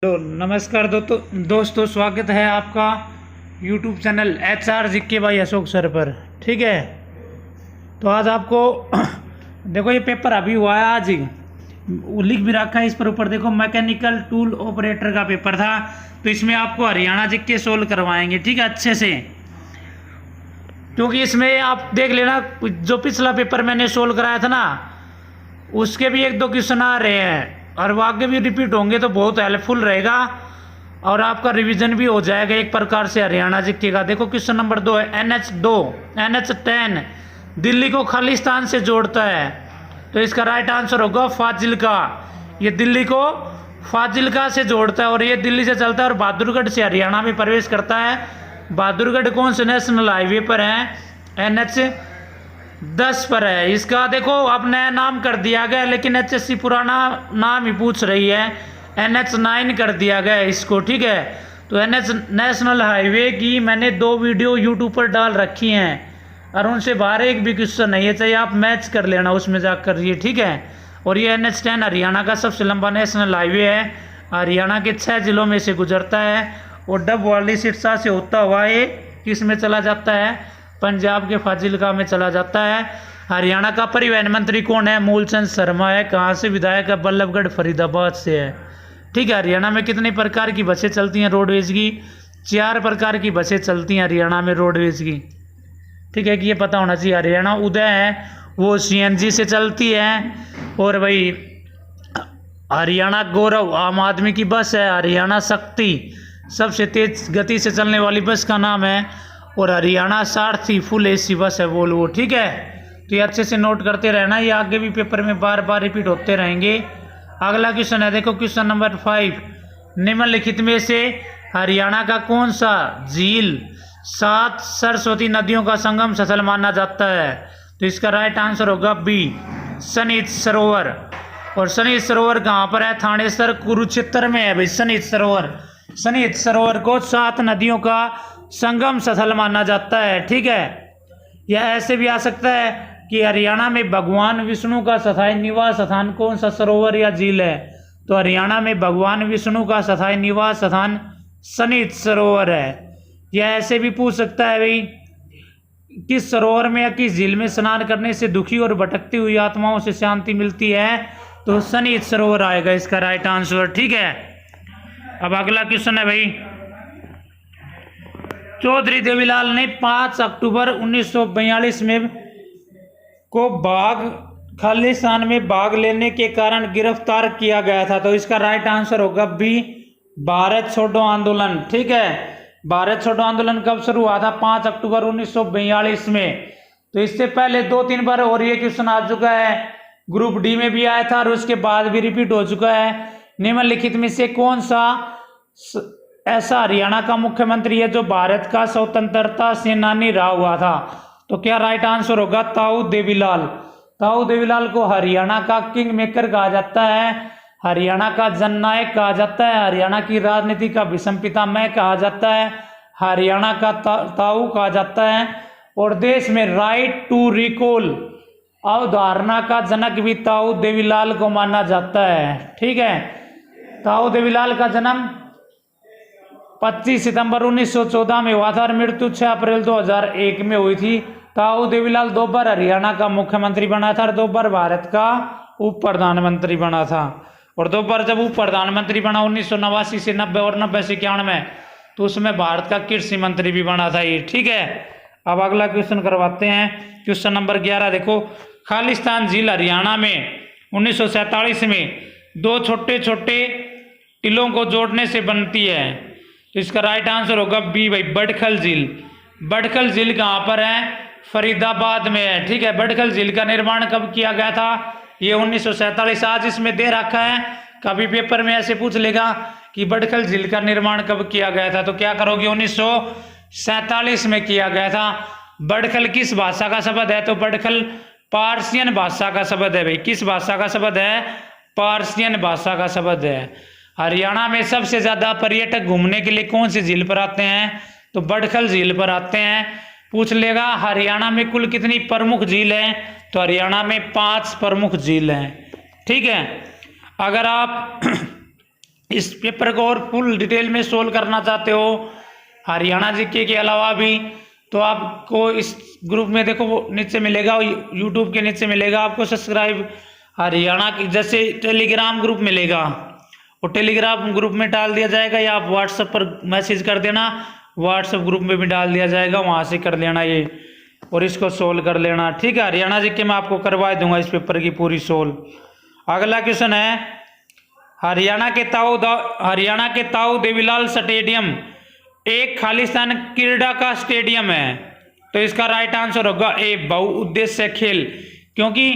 तो नमस्कार दोस्तों, स्वागत है आपका YouTube चैनल HR जिक्के भाई अशोक सर पर। ठीक है, तो आज आपको देखो ये पेपर अभी हुआ है, आज ही लिख भी रखा है इस पर ऊपर। देखो मैकेनिकल टूल ऑपरेटर का पेपर था, तो इसमें आपको हरियाणा जिक्के सोल्व करवाएंगे। ठीक है, अच्छे से, क्योंकि इसमें आप देख लेना जो पिछला पेपर मैंने सोल्व कराया था ना, उसके भी एक दो क्वेश्चन आ रहे हैं और वो आगे भी रिपीट होंगे, तो बहुत हेल्पफुल रहेगा और आपका रिवीजन भी हो जाएगा एक प्रकार से हरियाणा जिक्के का। देखो क्वेश्चन नंबर 2 है, NH10 दिल्ली को खालिस्तान से जोड़ता है, तो इसका राइट आंसर होगा फाजिल्का। ये दिल्ली को फाजिल्का से जोड़ता है और ये दिल्ली से चलता है और बहादुरगढ़ से हरियाणा में प्रवेश करता है। बहादुरगढ़ कौन से नेशनल हाईवे पर है? NH10 पर है। इसका देखो अब नया नाम कर दिया गया, लेकिन HSC पुराना नाम ही पूछ रही है, NH9 कर दिया गया इसको। ठीक है, तो NH नेशनल हाईवे की मैंने 2 वीडियो यूट्यूब पर डाल रखी हैं और उनसे बाहर एक भी क्वेश्चन नहीं है, चाहिए आप मैच कर लेना उसमें जाकर ये। ठीक है, और ये NH10 हरियाणा का सबसे लंबा नेशनल हाईवे है, हरियाणा के 6 जिलों में से गुजरता है और डबवाली सिरसा से होता हुआ ये किस में चला जाता है? पंजाब के फाजिल्का में चला जाता है। हरियाणा का परिवहन मंत्री कौन है? मूलचंद शर्मा है। कहाँ से विधायक है? बल्लभगढ़ फरीदाबाद से है। ठीक है, हरियाणा में कितने प्रकार की बसें चलती हैं रोडवेज की? 4 प्रकार की बसें चलती हैं हरियाणा में रोडवेज की। ठीक है, कि ये पता होना चाहिए। हरियाणा उदय है वो CNG से चलती है, और भाई हरियाणा गौरव आम आदमी की बस है। हरियाणा शक्ति सबसे तेज गति से चलने वाली बस का नाम है, और हरियाणा सारथी फुल AC बस है वोल्वो। ठीक है, तो ये अच्छे से नोट करते रहना, ये आगे भी पेपर में बार बार रिपीट होते रहेंगे। अगला क्वेश्चन है, देखो क्वेश्चन नंबर 5, निम्नलिखित में से हरियाणा का कौन सा झील 7 सरस्वती नदियों का संगम स्थल माना जाता है? तो इसका राइट आंसर होगा B, सनीत सरोवर। और सनीत सरोवर कहाँ पर है? थानेसर कुरुक्षेत्र में है भाई सनीत सरोवर। सनीत सरोवर को 7 नदियों का संगम स्थल माना जाता है। ठीक है, यह ऐसे भी आ सकता है कि हरियाणा में भगवान विष्णु का स्थायी निवास स्थान कौन सा सरोवर या झील है? तो हरियाणा में भगवान विष्णु का स्थायी निवास स्थान सनीत सरोवर है। यह ऐसे भी पूछ सकता है भाई, किस सरोवर में या किस झील में स्नान करने से दुखी और भटकती हुई आत्माओं से शांति मिलती है? तो सनीत सरोवर आएगा इसका राइट आंसर। ठीक है, अब अगला क्वेश्चन है भाई, चौधरी देवीलाल ने 5 अक्टूबर 1942 में को खालिस्तान में भाग लेने के कारण गिरफ्तार किया गया था। तो इसका राइट आंसर होगा B, भारत छोड़ो आंदोलन। ठीक है, भारत छोड़ो आंदोलन कब शुरू हुआ था? 5 अक्टूबर 1942 में। तो इससे पहले 2-3 बार और ये क्वेश्चन आ चुका है, ग्रुप D में भी आया था और उसके बाद भी रिपीट हो चुका है। निम्नलिखित में से कौन सा ऐसा हरियाणा का मुख्यमंत्री है जो भारत का स्वतंत्रता सेनानी रहा हुआ था? तो क्या राइट आंसर होगा? ताऊ देवीलाल। ताऊ देवीलाल को हरियाणा का किंग मेकर कहा जाता है, हरियाणा का जननायक कहा जाता है, हरियाणा की राजनीति का विषम पितामह कहा जाता है, हरियाणा का ताऊ कहा जाता है, और देश में राइट टू रिकॉल अवधारणा का जनक भी ताऊ देवीलाल को माना जाता है। ठीक है, ताऊ देवीलाल का जन्म 25 सितंबर 1914 में हुआ था और मृत्यु 6 अप्रैल 2001 में हुई थी। ताऊ देवीलाल 2 बार हरियाणा का मुख्यमंत्री बना था और 2 बार भारत का उप प्रधानमंत्री बना था। और 2 बार जब उप प्रधानमंत्री बना 1989 से 90 और 90 से 91, तो उसमें भारत का कृषि मंत्री भी बना था ये। ठीक है, अब अगला क्वेश्चन करवाते हैं, क्वेश्चन नंबर 11। देखो, खालिस्तान झील हरियाणा में 1947 में 2 छोटे छोटे टीलों को जोड़ने से बनती है। तो इसका राइट आंसर होगा B भाई, बडखल झील। बडखल झील कहाँ पर है? फरीदाबाद में है। ठीक है, बडखल झील का निर्माण कब किया गया था? ये 1947। आज इसमें दे रखा है, कभी पेपर में ऐसे पूछ लेगा कि बडखल झील का निर्माण कब किया गया था, तो क्या करोगे? 1947 में किया गया था। बडखल किस भाषा का शब्द है? तो बडखल पार्सियन भाषा का शब्द है भाई। किस भाषा का शब्द है? पार्सियन भाषा का शब्द है। हरियाणा में सबसे ज्यादा पर्यटक घूमने के लिए कौन सी झील पर आते हैं? तो बडखल झील पर आते हैं। पूछ लेगा हरियाणा में कुल कितनी प्रमुख झील है? तो हरियाणा में 5 प्रमुख झील हैं। ठीक है, अगर आप इस पेपर को और फुल डिटेल में सोल्व करना चाहते हो हरियाणा जीके के अलावा भी, तो आपको इस ग्रुप में देखो वो नीचे मिलेगा, यूट्यूब के नीचे मिलेगा आपको सब्सक्राइब हरियाणा की, जैसे टेलीग्राम ग्रुप मिलेगा, और टेलीग्राम ग्रुप में डाल दिया जाएगा, या आप व्हाट्सएप पर मैसेज कर देना, व्हाट्सएप ग्रुप में भी डाल दिया जाएगा, वहाँ से कर लेना ये और इसको सोल्व कर लेना। ठीक है, हरियाणा जीके मैं आपको करवा दूंगा इस पेपर की पूरी सोल्व। अगला क्वेश्चन है, हरियाणा के ताऊ देवीलाल स्टेडियम एक खालिस्तान क्रीड़ा का स्टेडियम है, तो इसका राइट आंसर होगा ए बहुउद्देश्य खेल, क्योंकि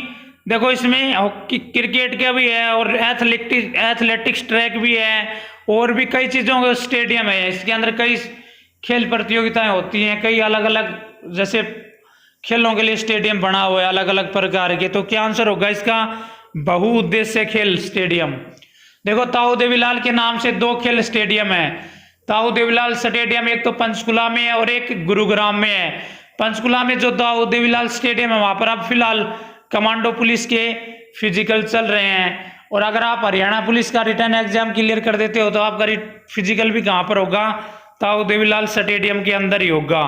देखो इसमें हॉकी क्रिकेट का भी है और एथलेटिक्स ट्रैक भी है और भी कई चीज़ों का स्टेडियम है। इसके अंदर कई खेल प्रतियोगिताएं होती हैं, कई अलग अलग जैसे खेलों के लिए स्टेडियम बना हुआ है अलग अलग प्रकार के, तो क्या आंसर होगा इसका बहुउद्देश्य खेल स्टेडियम। देखो ताऊ देवीलाल के नाम से 2 खेल स्टेडियम है, ताऊ देवीलाल स्टेडियम एक तो पंचकुला में है और एक गुरुग्राम में है। पंचकुला में जो ताऊ देवीलाल स्टेडियम है वहां पर अब फिलहाल कमांडो पुलिस के फिजिकल चल रहे हैं, और अगर आप हरियाणा पुलिस का रिटर्न एग्जाम क्लियर कर देते हो तो आपका फिजिकल भी कहाँ पर होगा, ताऊ देवीलाल स्टेडियम के अंदर ही होगा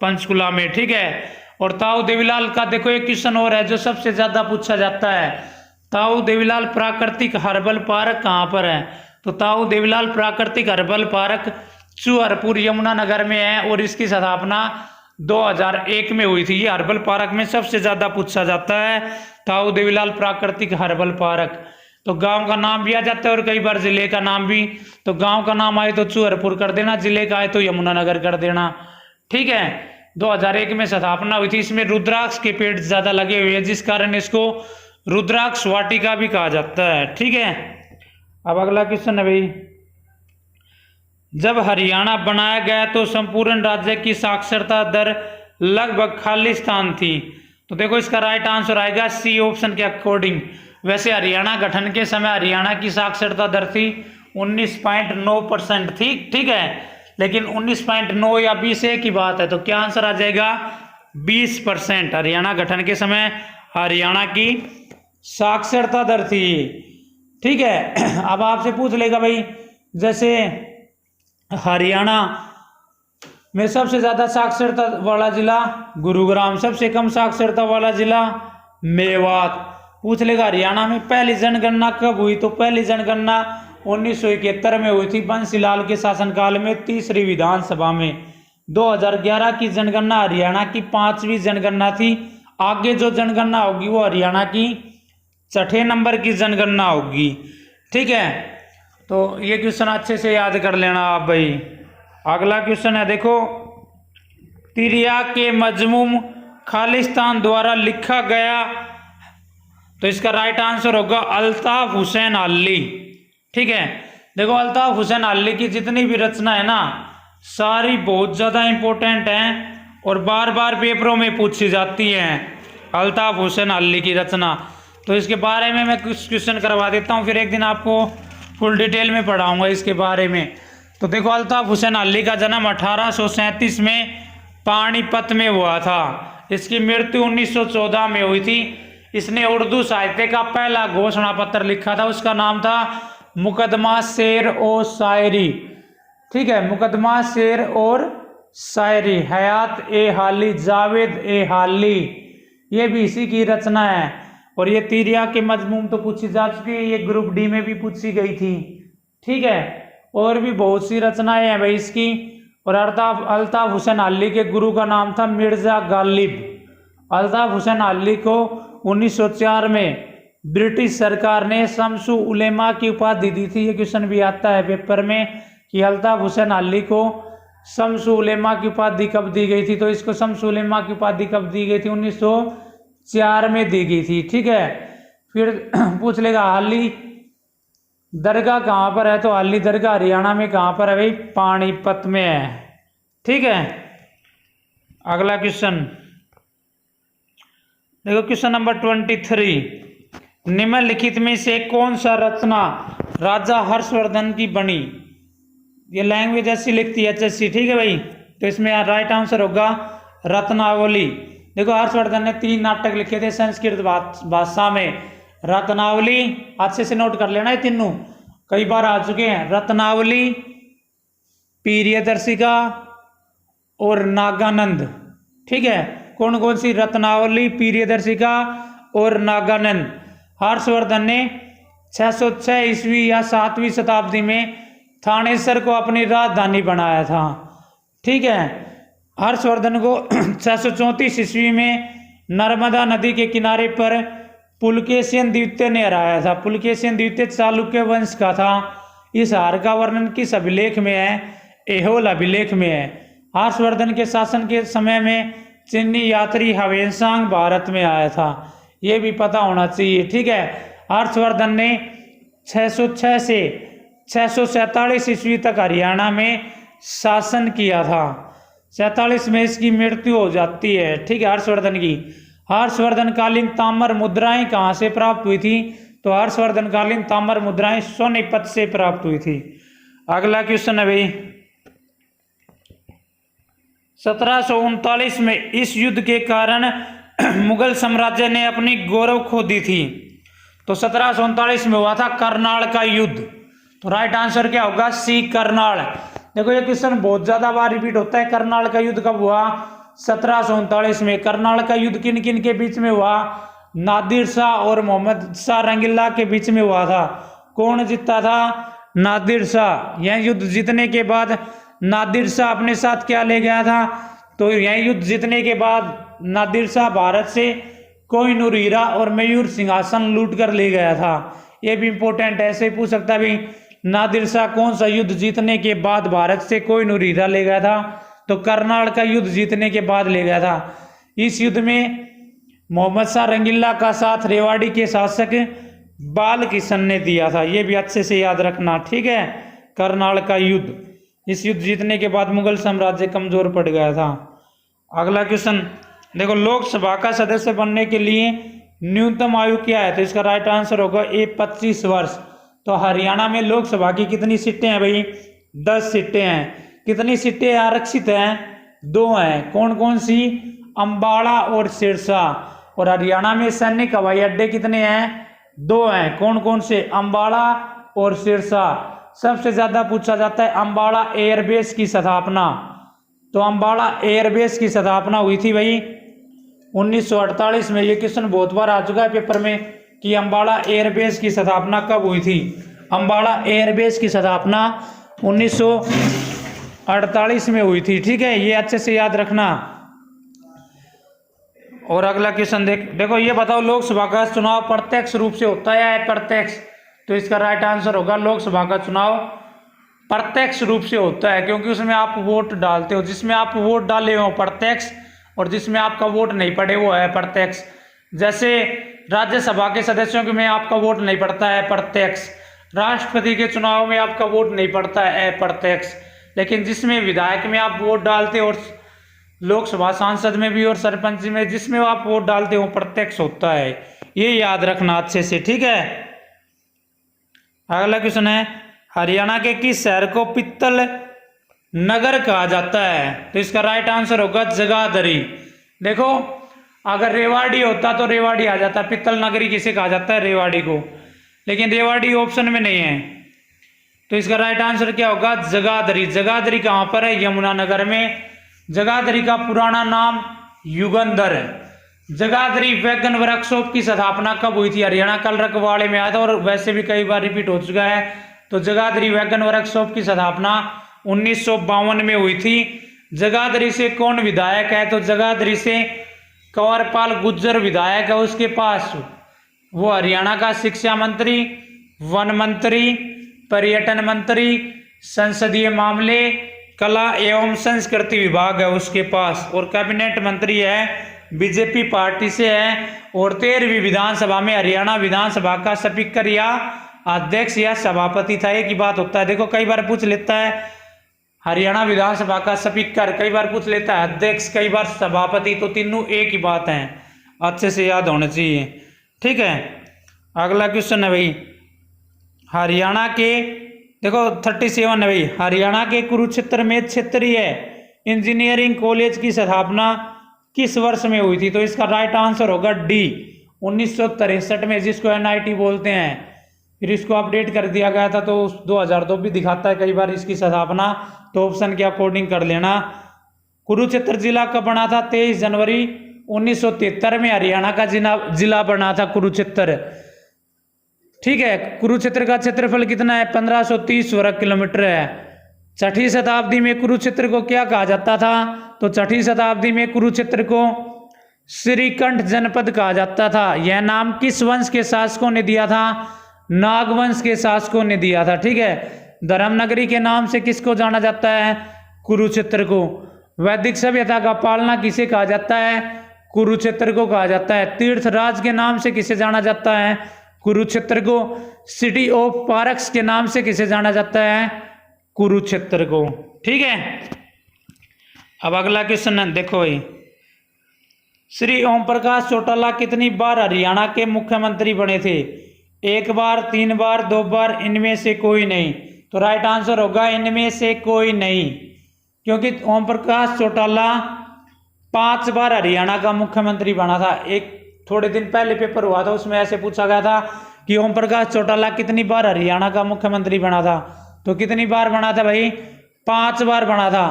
पंचकुला में। ठीक है, और ताऊ देवीलाल का देखो एक क्वेश्चन और है जो सबसे ज्यादा पूछा जाता है, ताऊ देवीलाल प्राकृतिक हर्बल पार्क कहाँ पर है, तो ताऊ देवीलाल प्राकृतिक हर्बल पार्क चूहरपुर यमुनानगर में है और इसकी स्थापना 2001 में हुई थी। ये हर्बल पार्क में सबसे ज्यादा पूछा जाता है ताऊ देवीलाल प्राकृतिक हर्बल पार्क, तो गांव का नाम भी आ जाता है और कई बार जिले का नाम भी, तो गांव का नाम आए तो चूहरपुर कर देना, जिले का आए तो यमुनानगर कर देना। ठीक है, 2001 में स्थापना हुई थी। इसमें रुद्राक्ष के पेड़ ज्यादा लगे हुए हैं जिस कारण इसको रुद्राक्ष वाटिका भी कहा जाता है। ठीक है, अब अगला क्वेश्चन है भाई, जब हरियाणा बनाया गया तो संपूर्ण राज्य की साक्षरता दर लगभग खालिस्तान थी, तो देखो इसका राइट आंसर आएगा सी ऑप्शन के अकॉर्डिंग। वैसे हरियाणा गठन के समय हरियाणा की साक्षरता दर थी 19.9% थी। ठीक है, लेकिन 19.9 या 20 की बात है, तो क्या आंसर आ जाएगा 20%। हरियाणा गठन के समय हरियाणा की साक्षरता दर थी। ठीक है, अब आपसे पूछ लेगा भाई जैसे हरियाणा में सबसे ज्यादा साक्षरता वाला जिला गुरुग्राम, सबसे कम साक्षरता वाला जिला मेवात। पूछ लेगा हरियाणा में पहली जनगणना कब हुई, तो पहली जनगणना 1971 में हुई थी बंसीलाल के शासनकाल में 3री विधानसभा में। 2011 की जनगणना हरियाणा की 5वीं जनगणना थी। आगे जो जनगणना होगी वो हरियाणा की 6ठे नंबर की जनगणना होगी। ठीक है, तो ये क्वेश्चन अच्छे से याद कर लेना आप भाई। अगला क्वेश्चन है देखो, तिरिया के मजमूम खालिस्तान द्वारा लिखा गया, तो इसका राइट आंसर होगा अल्ताफ हुसैन अली। ठीक है, देखो अल्ताफ हुसैन अली की जितनी भी रचना है ना सारी बहुत ज़्यादा इंपॉर्टेंट हैं और बार बार पेपरों में पूछी जाती हैं अल्ताफ हुसैन अली की रचना, तो इसके बारे में मैं कुछ क्वेश्चन करवा देता हूँ, फिर एक दिन आपको फुल डिटेल में पढ़ाऊंगा इसके बारे में। तो देखो अल्ताफ हुसैन अली का जन्म 1837 में पानीपत में हुआ था। इसकी मृत्यु 1914 में हुई थी। इसने उर्दू साहित्य का पहला घोषणा पत्र लिखा था, उसका नाम था मुकदमा शेर और शायरी। ठीक है, मुकदमा शेर और शायरी, हयात ए हाली, जावेद ए हाली, ये भी इसी की रचना है। और ये तिरिया के मजमूम तो पूछी जा चुकी है, ये ग्रुप डी में भी पूछी गई थी। ठीक है, और भी बहुत सी रचनाएं हैं भाई इसकी। और अल्ताफ हुसैन अली के गुरु का नाम था मिर्जा गालिब। अल्ताफ हुसैन अली को 1904 में ब्रिटिश सरकार ने शम्सु उलेमा की उपाधि दी थी। ये क्वेश्चन भी आता है पेपर में कि अल्ताफ हुसैन अली को शम्सु उलेमा की उपाधि कब दी गई थी, तो इसको शम्सु उलेमा की उपाधि कब दी गई थी, 1904 में दी गई थी। ठीक है, फिर पूछ लेगा हाली दरगाह कहाँ पर है, तो हाली दरगाह हरियाणा में कहाँ पर है भाई, पानीपत में है। ठीक है, अगला क्वेश्चन देखो, क्वेश्चन नंबर 23, निम्नलिखित में से कौन सा रचना राजा हर्षवर्धन की बनी। ये लैंग्वेज ऐसी लिखती है HSC। ठीक है भाई, तो इसमें राइट आंसर होगा रत्नावली। देखो हर्षवर्धन ने 3 नाटक लिखे थे संस्कृत भाषा में, रत्नावली अच्छे से नोट कर लेना है तीनों, कई बार आ चुके हैं, रत्नावली, प्रियदर्शिका और नागानंद। ठीक है, कौन कौन सी? रत्नावली, प्रियदर्शिका और नागानंद। हर्षवर्धन ने 606 ईस्वी या 7वीं शताब्दी में थानेसर को अपनी राजधानी बनाया था। ठीक है, हर्षवर्धन को 634 ईस्वी में नर्मदा नदी के किनारे पर पुलकेशिन द्वितीय ने हराया था। पुलकेशिन द्वितीय चालुक्य वंश का था। इस हार का वर्णन किस अभिलेख में है? ऐहोल अभिलेख में है। हर्षवर्धन के शासन के समय में चीनी यात्री ह्वेनसांग भारत में आया था, ये भी पता होना चाहिए। ठीक है, हर्षवर्धन ने 606 से 647 ईस्वी तक हरियाणा में शासन किया था। 47 में इसकी मृत्यु हो जाती है। ठीक है, हर्षवर्धन की। हर्षवर्धन कालीन ताम्र मुद्राएं कहाँ से प्राप्त हुई थी? तो हर्षवर्धन कालीन ताम्र मुद्राएं सोनीपत से प्राप्त हुई थी। अगला क्वेश्चन है भाई, 1739 में इस युद्ध के कारण मुगल साम्राज्य ने अपनी गौरव खो दी थी। तो 1739 में हुआ था करनाल का युद्ध। तो राइट आंसर क्या होगा? सी, करनाल। देखो ये क्वेश्चन बहुत ज्यादा बार रिपीट होता है। करनाल का युद्ध कब हुआ? 1739 में। करनाल का युद्ध किन किन के बीच में हुआ? नादिर शाह और मोहम्मद शाह रंगीला के बीच में हुआ था। कौन जीता था? नादिर शाह। यह युद्ध जीतने के बाद नादिर शाह अपने साथ क्या ले गया था? तो यह युद्ध जीतने के बाद नादिर शाह भारत से कोहिनूर हीरा और मयूर सिंहासन लूट कर ले गया था। यह भी इंपॉर्टेंट है, ऐसे पूछ सकता है भी नादिर शाह कौन सा युद्ध जीतने के बाद भारत से कोहिनूर हीरा ले गया था? तो करनाल का युद्ध जीतने के बाद ले गया था। इस युद्ध में मोहम्मद शाह रंगीला का साथ रेवाड़ी के शासक बाल किशन ने दिया था। यह भी अच्छे से याद रखना। ठीक है, करनाल का युद्ध। इस युद्ध जीतने के बाद मुगल साम्राज्य कमजोर पड़ गया था। अगला क्वेश्चन देखो, लोकसभा का सदस्य बनने के लिए न्यूनतम आयु क्या है? तो इसका राइट आंसर होगा ए, 25 वर्ष। तो हरियाणा में लोकसभा की कितनी सीटें हैं भाई? 10 सीटें हैं। कितनी सीटें आरक्षित हैं? 2 हैं। कौन कौन सी? अंबाला और सिरसा। और हरियाणा में सैनिक हवाई अड्डे कितने हैं? 2 हैं। कौन कौन से? अंबाला और सिरसा। सबसे ज्यादा पूछा जाता है अंबाला एयरबेस की स्थापना। तो अंबाला एयरबेस की स्थापना हुई थी भाई 1948 में। ये क्वेश्चन बहुत बार आ चुका है पेपर में कि अंबाला एयरबेस की स्थापना कब हुई थी? अंबाला एयरबेस की स्थापना 1948 में हुई थी। ठीक है, ये अच्छे से याद रखना। और अगला क्वेश्चन देखो, ये बताओ लोकसभा का चुनाव प्रत्यक्ष रूप से होता है या अप्रत्यक्ष? तो इसका राइट आंसर होगा लोकसभा का चुनाव प्रत्यक्ष रूप से होता है, क्योंकि उसमें आप वोट डालते हो। जिसमें आप वोट डाले हो प्रत्यक्ष, और जिसमें आपका वोट नहीं पड़े वो है प्रत्यक्ष। जैसे राज्यसभा के सदस्यों में आपका वोट नहीं पड़ता है प्रत्यक्ष, राष्ट्रपति के चुनाव में आपका वोट नहीं पड़ता है अप्रत्यक्ष। लेकिन जिसमें विधायक में आप वोट डालते हो, और लोकसभा सांसद में भी और सरपंच में जिसमें आप वोट डालते हो प्रत्यक्ष होता है। ये याद रखना अच्छे से। ठीक है, अगला क्वेश्चन है, हरियाणा के किस शहर को पित्तल नगर कहा जाता है? तो इसका राइट आंसर होगा जगाधरी। देखो, अगर रेवाड़ी होता तो रेवाड़ी आ जाता, पित्तल नगरी किसे कहा जाता है? रेवाड़ी को। लेकिन रेवाड़ी ऑप्शन में नहीं है, तो इसका राइट आंसर क्या होगा? जगाधरी। जगाधरी कहाँ पर है? यमुनानगर में। जगाधरी का पुराना नाम युगंधर है। जगाधरी वैगन वर्कशॉप की स्थापना कब हुई थी? हरियाणा कल रखवाड़े में आया था, और वैसे भी कई बार रिपीट हो चुका है। तो जगाधरी वैगन वर्कशॉप की स्थापना 1952 में हुई थी। जगाधरी से कौन विधायक है? तो जगाधरी से कंवरपाल गुर्जर विधायक है उसके पास। वो हरियाणा का शिक्षा मंत्री, वन मंत्री, पर्यटन मंत्री, संसदीय मामले, कला एवं संस्कृति विभाग है उसके पास, और कैबिनेट मंत्री है, बीजेपी पार्टी से है। और 13वीं विधानसभा में हरियाणा विधानसभा का स्पीकर या अध्यक्ष या सभापति था। एक ही बात होता है। देखो, कई बार पूछ लेता है हरियाणा विधानसभा का स्पीकर, कई बार पूछ लेता है अध्यक्ष, कई बार सभापति, तो तीनों एक ही बात है। अच्छे से याद होना चाहिए। ठीक है, अगला क्वेश्चन है भाई, हरियाणा के देखो 37 है भाई, हरियाणा के कुरुक्षेत्र में क्षेत्रीय इंजीनियरिंग कॉलेज की स्थापना किस वर्ष में हुई थी? तो इसका राइट आंसर होगा डी, 1963 में, जिसको NIT बोलते हैं। फिर इसको अपडेट कर दिया गया था, तो 2002 भी दिखाता है कई बार इसकी स्थापना। तो ऑप्शन के अकॉर्डिंग कर लेना। कुरुक्षेत्र जिला कब बना था? 23 जनवरी 1973 में हरियाणा का जिला बना था कुरुक्षेत्र। ठीक है। कुरुक्षेत्र का क्षेत्रफल कितना है? 1530 वर्ग किलोमीटर है। छठी शताब्दी में कुरुक्षेत्र को क्या कहा जाता था? तो छठी शताब्दी में कुरुक्षेत्र को श्रीकंठ जनपद कहा जाता था। यह नाम किस वंश के शासकों ने दिया था? नागवंश के शासकों ने दिया था। ठीक है। धर्मनगरी के नाम से किसको जाना जाता है? कुरुक्षेत्र को। वैदिक सभ्यता का पालना किसे कहा जाता है? कुरुक्षेत्र को कहा जाता है। तीर्थराज के नाम से किसे जाना जाता है? कुरुक्षेत्र को। सिटी ऑफ पार्क्स के नाम से किसे जाना जाता है? कुरुक्षेत्र को। ठीक है। अब अगला क्वेश्चन देखो भाई, श्री ओम प्रकाश चौटाला कितनी बार हरियाणा के मुख्यमंत्री बने थे? 1 बार, 3 बार, 2 बार, इनमें से कोई नहीं। तो राइट आंसर होगा इनमें से कोई नहीं, क्योंकि ओम प्रकाश चौटाला 5 बार हरियाणा का मुख्यमंत्री बना था। एक थोड़े दिन पहले पेपर हुआ था, उसमें ऐसे पूछा गया था कि ओम प्रकाश चौटाला कितनी बार हरियाणा का मुख्यमंत्री बना था? तो कितनी बार बना था भाई? 5 बार बना था।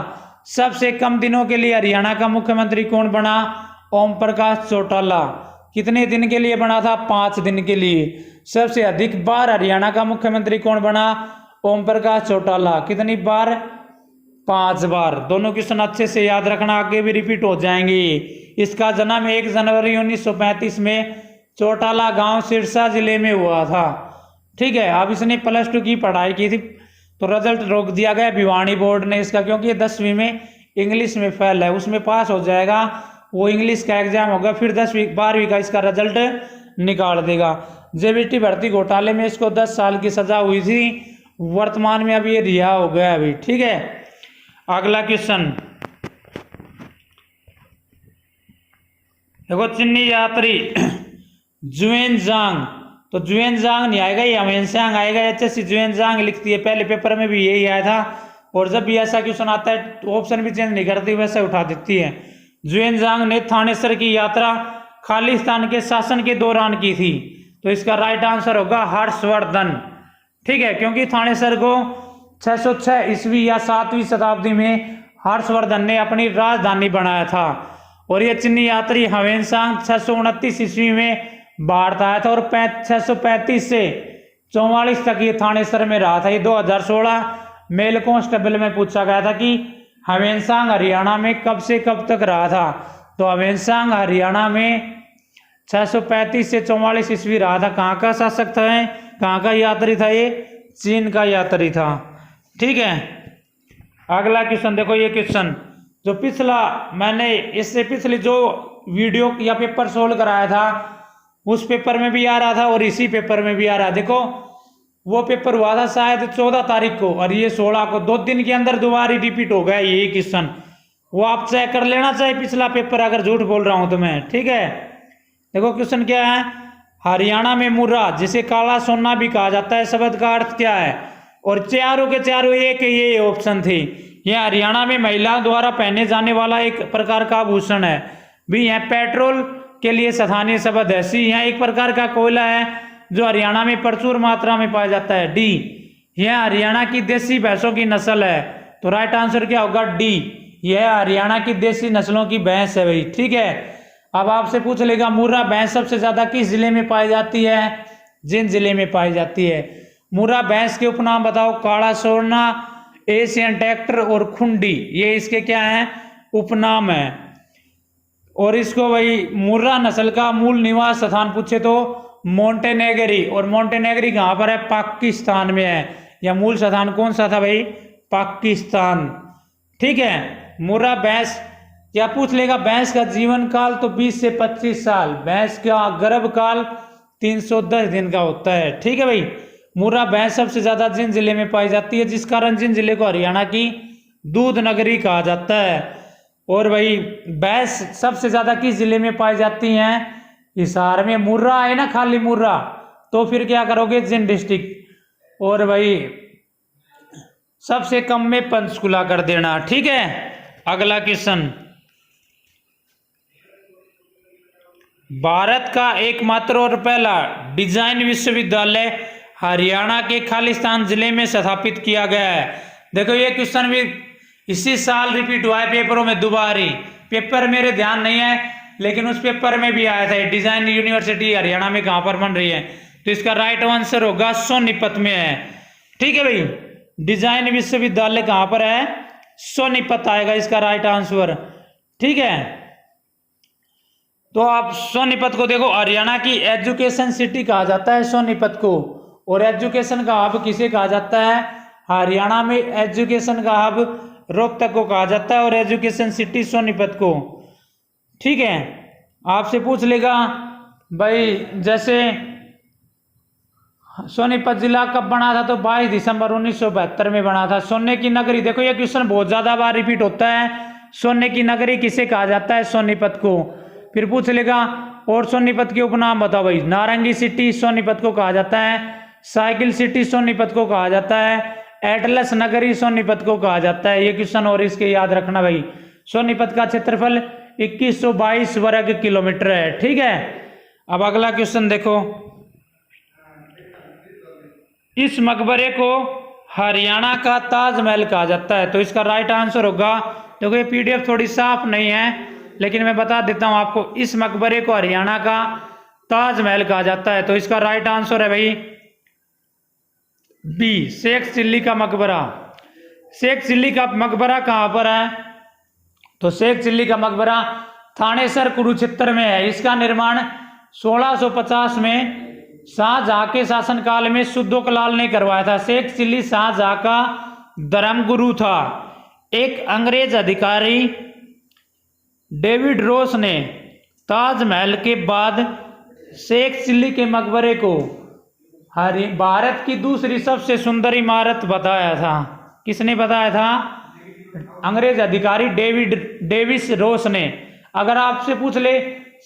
सबसे कम दिनों के लिए हरियाणा का मुख्यमंत्री कौन बना? ओम प्रकाश चौटाला। कितने दिन के लिए बना था? 5 दिन के लिए। सबसे अधिक बार हरियाणा का मुख्यमंत्री कौन बना? ओम प्रकाश चौटाला। कितनी बार? 5 बार। दोनों क्वेश्चन अच्छे से याद रखना, आगे भी रिपीट हो जाएंगे। इसका जन्म 1 जनवरी 1935 में चौटाला गांव सिरसा जिले में हुआ था। ठीक है। अब इसने +2 की पढ़ाई की थी, तो रिजल्ट रोक दिया गया भिवानी बोर्ड ने इसका, क्योंकि 10वीं में इंग्लिश में फेल है, उसमें पास हो जाएगा, वो इंग्लिश का एग्जाम होगा, फिर 10वीं 12वीं का इसका रिजल्ट निकाल देगा। जेबीटी भर्ती घोटाले में इसको 10 साल की सजा हुई थी, वर्तमान में अभी ये रिहा हो गया अभी। ठीक है। अगला क्वेश्चन देखो, चीनी यात्री जुएनजांग, तो जुएनजांग नहीं आएगा, ये ह्वेनसांग आएगा। HSC जुएनजांग लिखती है, पहले पेपर में भी यही आया था, और जब भी ऐसा क्वेश्चन आता है तो ऑप्शन भी चेंज नहीं करती, वैसे उठा देती है। जुएनजांग ने थानेसर की यात्रा खालिस्तान के शासन के दौरान की थी। तो इसका राइट आंसर होगा हर्षवर्धन। ठीक है। क्योंकि थानेसर को 606 ईस्वी या 7वीं शताब्दी में हर्षवर्धन ने अपनी राजधानी बनाया था, और ये चीनी यात्री ह्वेनसांग 629 ईस्वी में भारत आया था, और 635 से 44 तक ये थानेसर में रहा था। ये 2016 मेल कांस्टेबल में पूछा गया था कि ह्वेनसांग हरियाणा में कब से कब तक रहा था। तो ह्वेनसांग हरियाणा में 635 से 44 ईस्वी रहा था। कहाँ का शासक था? कहाँ का यात्री था? ये चीन का यात्री था। ठीक है। अगला क्वेश्चन देखो, ये क्वेश्चन जो पिछला मैंने इससे पिछली जो वीडियो या पेपर सोल्व कराया था, उस पेपर में भी आ रहा था और इसी पेपर में भी आ रहा है। देखो, वो पेपर हुआ था शायद 14 तारीख को, और ये 16 को, 2 दिन के अंदर दोबारा रिपीट हो गया यही क्वेश्चन। वो आप चेक कर लेना चाहिए पिछला पेपर, अगर झूठ बोल रहा हूं तो मैं। ठीक है। देखो क्वेश्चन क्या है, हरियाणा में मुर्रा जिसे काला सोना भी कहा जाता है, शब्द का अर्थ क्या है? और चारों के चारों एक ये ऑप्शन थी। यह हरियाणा में महिलाओं द्वारा पहने जाने वाला एक प्रकार का आभूषण है। भी यह पेट्रोल के लिए स्थानीय शब्द है। सी, यह एक प्रकार का कोयला है जो हरियाणा में प्रचुर मात्रा में पाया जाता है। डी, यह हरियाणा की देसी भैंसों की नस्ल है। तो राइट आंसर क्या होगा? डी, यह हरियाणा की देसी नस्लों की भैंस है भाई। ठीक है। अब आपसे पूछ लेगा मुर्रा भैंस सबसे ज्यादा किस जिले में पाई जाती है? जिन जिले में पाई जाती है। मुर्रा भैंस के उपनाम बताओ? काला सोना, एशियन ट्रैक्टर और खुंडी, ये इसके क्या है? उपनाम है। और इसको भाई मुर्रा नस्ल का मूल निवास स्थान पूछे तो मोंटेनेगरी, और मोंटेनेगरी कहाँ पर है? पाकिस्तान में है। या मूल स्थान कौन सा था भाई? पाकिस्तान। ठीक है। मुर्रा भैंस क्या पूछ लेगा? भैंस का जीवन काल तो 20 से 25 साल, भैंस का गर्भ काल 310 दिन का होता है। ठीक है भाई। मुर्रा भैंस सबसे ज्यादा जिन जिले में पाई जाती है, जिस कारण जिन जिले को हरियाणा की दूध नगरी कहा जाता है। और भाई भैंस सबसे ज्यादा किस जिले में पाई जाती हैं? हिसार में। मुर्रा है ना, खाली मुर्रा, तो फिर क्या करोगे? जिन डिस्ट्रिक्ट। और भाई सबसे कम में पंचकुला कर देना। ठीक है। अगला क्वेश्चन, भारत का एकमात्र और पहला डिजाइन विश्वविद्यालय हरियाणा के खालिस्तान जिले में स्थापित किया गया है। देखो ये क्वेश्चन भी इसी साल रिपीट हुआ है पेपरों में दोबारा। पेपर मेरे ध्यान नहीं है लेकिन उस पेपर में भी आया था। डिजाइन यूनिवर्सिटी हरियाणा में कहाँ पर बन रही है, तो इसका राइट आंसर होगा सोनीपत में है। ठीक है भाई, डिजाइन विश्वविद्यालय कहाँ पर है, सोनीपत आएगा इसका राइट आंसर। ठीक है, तो आप सोनीपत को देखो, हरियाणा की एजुकेशन सिटी कहा जाता है सोनीपत को, और एजुकेशन का हब किसे कहा जाता है, हरियाणा में एजुकेशन का हब रोहतक को कहा जाता है और एजुकेशन सिटी सोनीपत को। ठीक है, आपसे पूछ लेगा भाई जैसे सोनीपत जिला कब बना था, तो 22 दिसंबर 1972 में बना था। सोने की नगरी, देखो ये क्वेश्चन बहुत ज्यादा बार रिपीट होता है, सोने की नगरी किसे कहा जाता है, सोनीपत को। फिर पूछ लेगा और सोनीपत के उपनाम बताओ भाई, नारंगी सिटी सोनीपत को कहा जाता है, साइकिल सिटी सोनीपत को कहा जाता है, एटलस नगरी सोनीपत को कहा जाता है। ये क्वेश्चन और इसके याद रखना भाई। सोनीपत का क्षेत्रफल 2122 वर्ग किलोमीटर है। ठीक है, अब अगला क्वेश्चन देखो, इस मकबरे को हरियाणा का ताजमहल कहा जाता है, तो इसका राइट आंसर होगा, देखो ये पीडीएफ थोड़ी साफ नहीं है लेकिन मैं बता देता हूं आपको, इस मकबरे को हरियाणा का ताजमहल कहा जाता है, तो इसका राइट आंसर है भाई बी, शेख चिल्ली का मकबरा। शेख चिल्ली का मकबरा कहां पर है, तो शेख चिल्ली का मकबरा थानेसर कुरुक्षेत्र में है। इसका निर्माण 1650 में शाहजहां के शासनकाल में सुद्धोकलाल ने करवाया था। शेख चिल्ली शाहजहां का धर्मगुरु था। एक अंग्रेज अधिकारी डेविड रोस ने ताजमहल के बाद शेख चिल्ली के मकबरे को भारत की दूसरी सबसे सुंदर इमारत बताया था। किसने बताया था, अंग्रेज अधिकारी डेविस रोस ने। अगर आपसे पूछ ले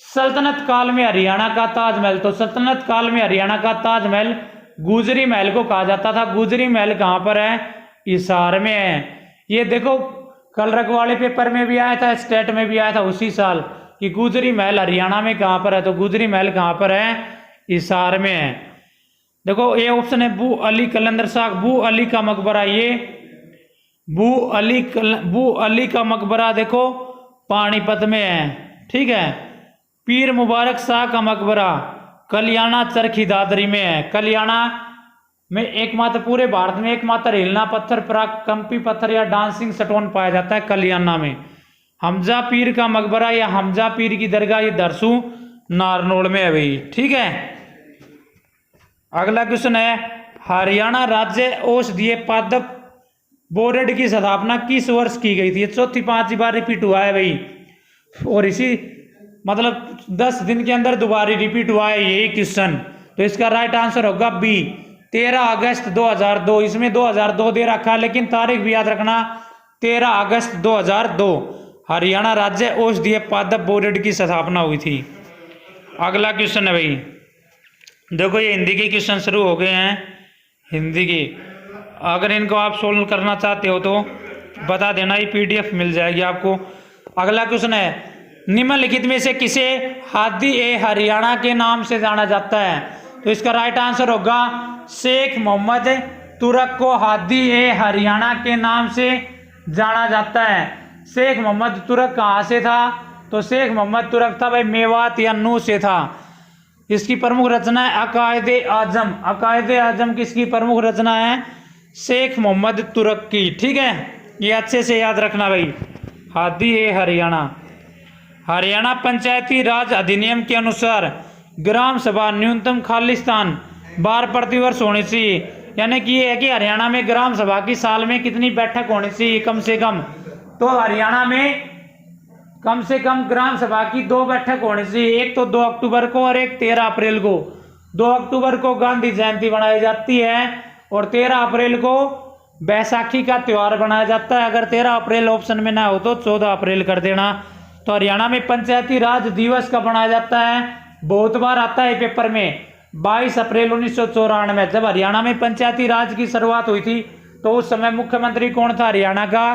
सल्तनत काल में हरियाणा का ताजमहल, तो सल्तनत काल में हरियाणा का ताजमहल गुजरी महल को कहा जाता था। गुजरी महल कहां पर है, हिसार में है। ये देखो कल रखवाले पेपर में भी आया था, स्टेट में भी आया था उसी साल कि गुजरी महल हरियाणा में कहां पर है, तो गुजरी महल कहां पर है, हिसार में है। देखो ये ऑप्शन है बू अली कलंदर साहब, बू अली का मकबरा, ये बू अली का मकबरा देखो पानीपत में है। ठीक है, पीर मुबारक शाह का मकबरा कल्याणा चरखी दादरी में है। कल्याणा में एकमात्र, पूरे भारत में एकमात्र हिलना पत्थर, प्राकंपी पत्थर या डांसिंग स्टोन पाया जाता है कल्याणा में। हमजा पीर का मकबरा या हमजा पीर की दरगाह ये दरसू नारनौल में है भाई। ठीक है, अगला क्वेश्चन है, हरियाणा राज्य औषधीय पादप बोर्ड की स्थापना किस वर्ष की गई थी। चौथी 5 बार रिपीट हुआ है भाई, और इसी मतलब 10 दिन के अंदर दोबारा रिपीट हुआ है यही क्वेश्चन, तो इसका राइट आंसर होगा बी, 13 अगस्त 2002। इसमें 2002 दे रखा है लेकिन तारीख भी याद रखना, 13 अगस्त 2002 हरियाणा राज्य औषधीय पादप बोर्ड की स्थापना हुई थी। अगला क्वेश्चन है भाई, देखो ये हिंदी के क्वेश्चन शुरू हो गए हैं, हिंदी की। अगर इनको आप सोल्व करना चाहते हो तो बता देना, ये पीडीएफ मिल जाएगी आपको। अगला क्वेश्चन है, निम्नलिखित में से किसे हादी ए हरियाणा के नाम से जाना जाता है, तो इसका राइट आंसर होगा शेख मोहम्मद तुरक को हादी ए हरियाणा के नाम से जाना जाता है। शेख मोहम्मद तुरक कहाँ से था, तो शेख मोहम्मद तुरक था भाई मेवात या नू से था। इसकी प्रमुख रचना है अकायदे आजम। अकायदे आजम किसकी प्रमुख रचना है, शेख मोहम्मद तुरक की। ठीक है, ये अच्छे से याद रखना भाई, हादी ए हरियाणा। हरियाणा पंचायती राज अधिनियम के अनुसार ग्राम सभा न्यूनतम खालिस्तान बार प्रतिवर्ष होनी चाहिए, यानी कि ये है कि हरियाणा में ग्राम सभा की साल में कितनी बैठक होनी चाहिए कम से कम, तो हरियाणा में कम से कम ग्राम सभा की 2 बैठक होनी चाहिए, एक तो 2 अक्टूबर को और एक 13 अप्रैल को। 2 अक्टूबर को गांधी जयंती मनाई जाती है और 13 अप्रैल को बैसाखी का त्यौहार बनाया जाता है। अगर 13 अप्रैल ऑप्शन में ना हो तो 14 अप्रैल कर देना। तो हरियाणा में पंचायती राज दिवस का बनाया जाता है, बहुत बार आता है पेपर में, 22 अप्रैल 1994। जब हरियाणा में पंचायती राज की शुरुआत हुई थी तो उस समय मुख्यमंत्री कौन था, हरियाणा का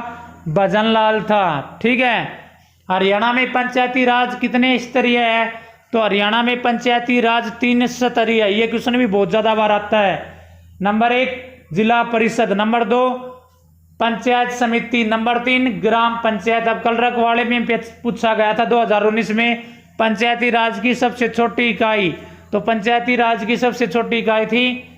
भजन लाल था। ठीक है, हरियाणा में पंचायती राज कितने स्तरीय है, तो हरियाणा में पंचायती राज 3 स्तरीय है। ये क्वेश्चन भी बहुत ज्यादा बार आता है, नंबर 1 जिला परिषद, नंबर 2 पंचायत समिति, नंबर 3 ग्राम पंचायत। अब कल रखवाड़े में पूछा गया था 2019 में पंचायती राज की सबसे छोटी इकाई, तो पंचायती राज की सबसे छोटी इकाई थी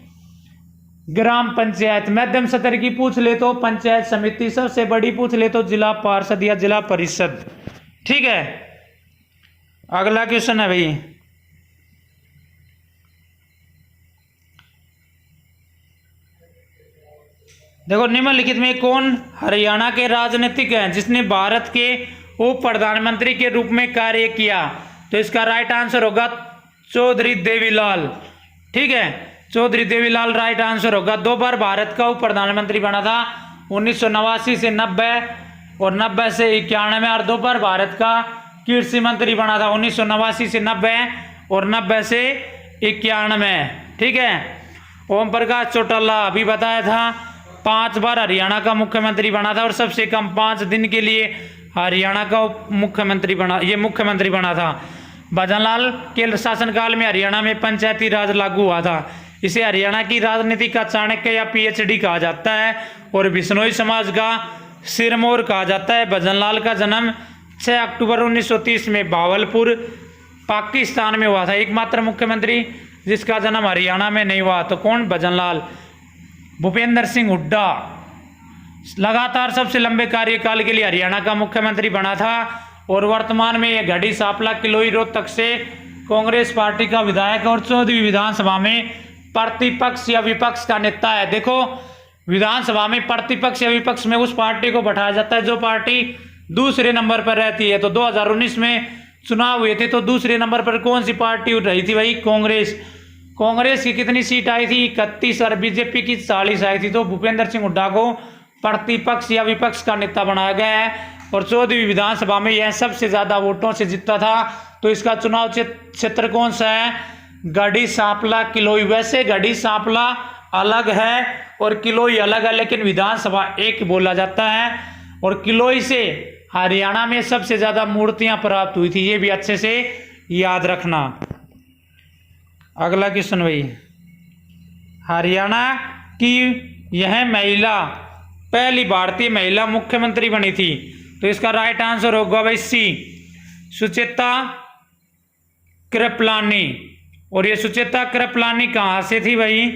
ग्राम पंचायत। मध्यम स्तर की पूछ ले तो पंचायत समिति, सबसे बड़ी पूछ ले तो जिला पार्षद या जिला परिषद। ठीक है, अगला क्वेश्चन है भाई, देखो निम्नलिखित में कौन हरियाणा के राजनीतिक हैं जिसने भारत के उप प्रधानमंत्री के रूप में कार्य किया? तो इसका राइट आंसर होगा चौधरी देवीलाल। ठीक है, चौधरी देवीलाल राइट आंसर होगा। 2 बार भारत का उप प्रधानमंत्री बना था, 1989 से 90 और 90 से 91, और 2 बार भारत का कृषि मंत्री बना था, 1989 से 90 और 90 से 91। ठीक है, ओम प्रकाश चौटाला अभी बताया था 5 बार हरियाणा का मुख्यमंत्री बना था और सबसे कम 5 दिन के लिए हरियाणा का मुख्यमंत्री बना था। भजनलाल के शासनकाल में हरियाणा में पंचायती राज लागू हुआ था। इसे हरियाणा की राजनीति का चाणक्य या पीएचडी कहा जाता है और बिश्नोई समाज का सिरमौर कहा जाता है। भजनलाल का जन्म 6 अक्टूबर 1930 में भावलपुर पाकिस्तान में हुआ था। एकमात्र मुख्यमंत्री जिसका जन्म हरियाणा में नहीं हुआ, तो कौन? भजनलाल। भूपेंद्र सिंह हुड्डा लगातार सबसे लंबे कार्यकाल के लिए हरियाणा का मुख्यमंत्री बना था और वर्तमान में यह घड़ी सांपला किलोई रोहतक से कांग्रेस पार्टी का विधायक और 14वीं विधानसभा में प्रतिपक्ष या विपक्ष का नेता है। देखो, विधानसभा में प्रतिपक्ष या विपक्ष में उस पार्टी को बैठाया जाता है जो पार्टी दूसरे नंबर पर रहती है। तो 2019 में चुनाव हुए थे, तो दूसरे नंबर पर कौन सी पार्टी उठ रही थी भाई? कांग्रेस। कांग्रेस की कितनी सीट आई थी? 31 और बीजेपी की 40 आई थी। तो भूपेंद्र सिंह हुड्डा को प्रतिपक्ष या विपक्ष का नेता बनाया गया है और 14वीं विधानसभा में यह सबसे ज्यादा वोटों से जीता था। तो इसका चुनाव क्षेत्र कौन सा है? गढ़ी सांपला किलोई। वैसे गढ़ी सांपला अलग है और किलोई अलग है, लेकिन विधानसभा एक बोला जाता है। और किलोई से हरियाणा में सबसे ज्यादा मूर्तियां प्राप्त हुई थी, ये भी अच्छे से याद रखना। अगला क्वेश्चन भाई, हरियाणा की यह महिला पहली भारतीय महिला मुख्यमंत्री बनी थी, तो इसका राइट आंसर होगा भाई सी, सुचेता कृपलानी। और ये सुचेता कृपलानी कहाँ से थी भाई?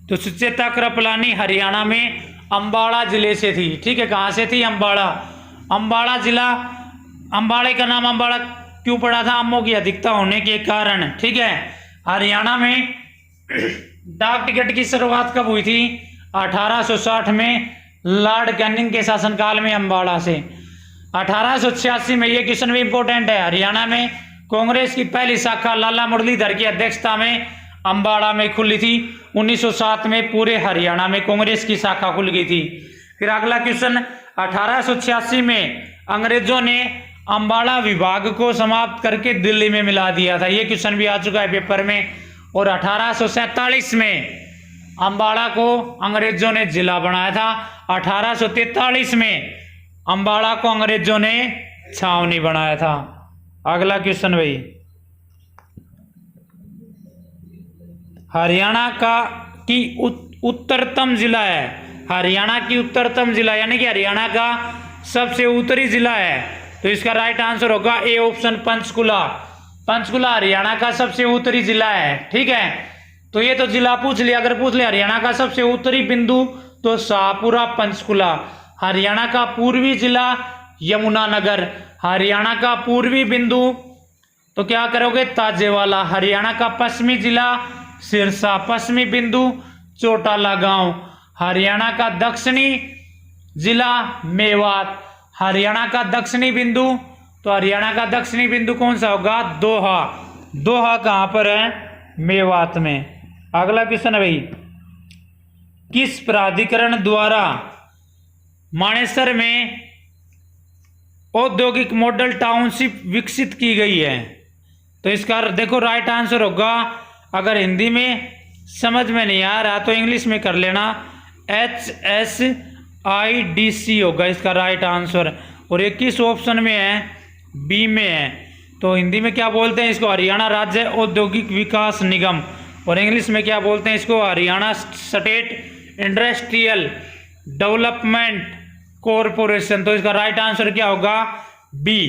तो सुचेता कृपलानी हरियाणा में अंबाला जिले से थी। ठीक है, कहाँ से थी? अंबाला। अंबाला जिला, अंबाड़े का नाम अंबाला क्यों पड़ा था? अम्मों की अधिकता होने के कारण। ठीक है, हरियाणा में डाक टिकट की शुरुआत कब हुई थी? 1860 में लॉर्ड कैनिंग के शासनकाल में अंबाला से। 1886 में, ये क्वेश्चन भी इंपॉर्टेंट है, हरियाणा में कांग्रेस की पहली शाखा लाला मुरलीधर की अध्यक्षता में अंबाला में खुली थी। 1907 में पूरे हरियाणा में कांग्रेस की शाखा खुल गई थी। फिर अगला क्वेश्चन, 1886 में अंग्रेजों ने अंबाला विभाग को समाप्त करके दिल्ली में मिला दिया था। ये क्वेश्चन भी आ चुका है पेपर में। और 1847 में अंबाला को अंग्रेजों ने जिला बनाया था। 1843 में अंबाला को अंग्रेजों ने छावनी बनाया था। अगला क्वेश्चन भाई, हरियाणा का की उत्तरतम जिला है। हरियाणा की उत्तरतम जिला यानी कि हरियाणा का सबसे उत्तरी जिला है, तो इसका राइट आंसर होगा ए ऑप्शन, पंचकुला। पंचकुला हरियाणा का सबसे उत्तरी जिला है। ठीक है, तो ये तो जिला पूछ लिया। अगर पूछ लिया हरियाणा का सबसे उत्तरी बिंदु, तो शाहपुरा पंचकुला। हरियाणा का पूर्वी जिला यमुनानगर। हरियाणा का पूर्वी बिंदु तो क्या करोगे? ताजेवाला। हरियाणा का पश्चिमी जिला सिरसा। पश्चिमी बिंदु चौटाला गांव। हरियाणा का दक्षिणी जिला मेवात। हरियाणा का दक्षिणी बिंदु, तो हरियाणा का दक्षिणी बिंदु कौन सा होगा? दोहा। दोहा कहां पर है? मेवात में। अगला क्वेश्चन है भाई, किस प्राधिकरण द्वारा मानेसर में औद्योगिक मॉडल टाउनशिप विकसित की गई है? तो इसका देखो राइट आंसर होगा, अगर हिंदी में समझ में नहीं आ रहा तो इंग्लिश में कर लेना, HSIDC होगा इसका राइट आंसर। और ये किस ऑप्शन में है? बी में है। तो हिंदी में क्या बोलते हैं इसको? हरियाणा राज्य औद्योगिक विकास निगम। और इंग्लिश में क्या बोलते हैं इसको, Haryana state industrial development corporation. तो इसका राइट आंसर क्या होगा, बी।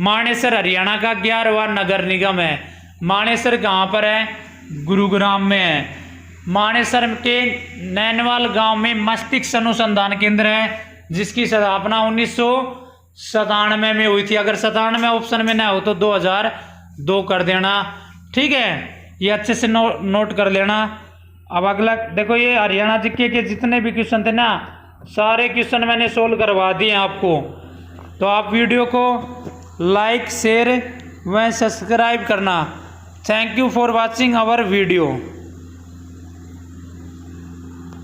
मानेसर हरियाणा का 11वां नगर निगम है। मानेसर कहाँ पर है, गुरुग्राम में है। मानेसर के नैनवाल गांव में मस्तिष्क अनुसंधान केंद्र है, जिसकी स्थापना 1997 में हुई थी। अगर 97 ऑप्शन में ना हो तो 2002 कर देना, ठीक है। ये अच्छे से नोट कर लेना। अब अगला देखो, ये हरियाणा जीके के जितने भी क्वेश्चन थे ना, सारे क्वेश्चन मैंने सोल्व करवा दिए आपको। तो आप वीडियो को लाइक शेयर व सब्सक्राइब करना। Thank you for watching our video.